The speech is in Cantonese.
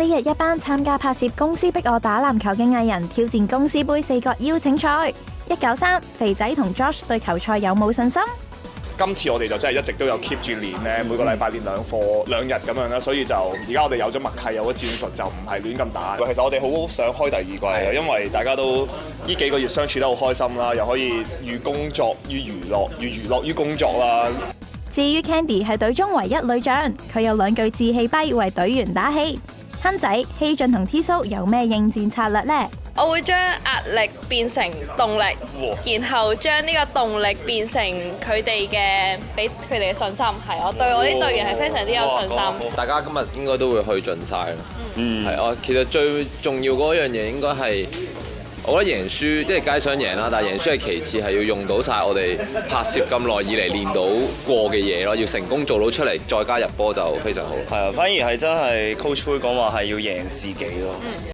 呢日一班參加拍攝公司逼我打籃球嘅藝人挑戰公司杯4角邀請賽。193肥仔同 Josh 對球賽有冇信心？今次我哋就真係一直都有 keep 住練咧，每個禮拜練2日咁樣啦，所以就而家我哋有咗默契，有咗戰術，就唔係亂咁打。其實我哋好想開第二季嘅，因為大家都呢幾個月相處得好開心啦，又可以寓工作於娛樂，寓娛樂於工作啦。至於 Candy 係隊中唯一女將，佢有2句志氣跛為隊員打氣。亨仔、希俊同 T 蘇有咩應戰策略呢？我會將壓力變成動力，然後將呢個動力變成佢哋嘅俾佢哋嘅信心。係，我對我啲隊員係非常之有信心。大家今日應該都會去盡晒啦。係我其實最重要嗰樣嘢應該係，我覺得贏輸即係梗係想贏啦，但係贏輸係其次，係要用到晒我哋拍攝咁耐以嚟練到過嘅嘢咯，要成功做到出嚟，再加入波就非常好。係啊，反而係真係 Coach 會講話係要贏自己咯。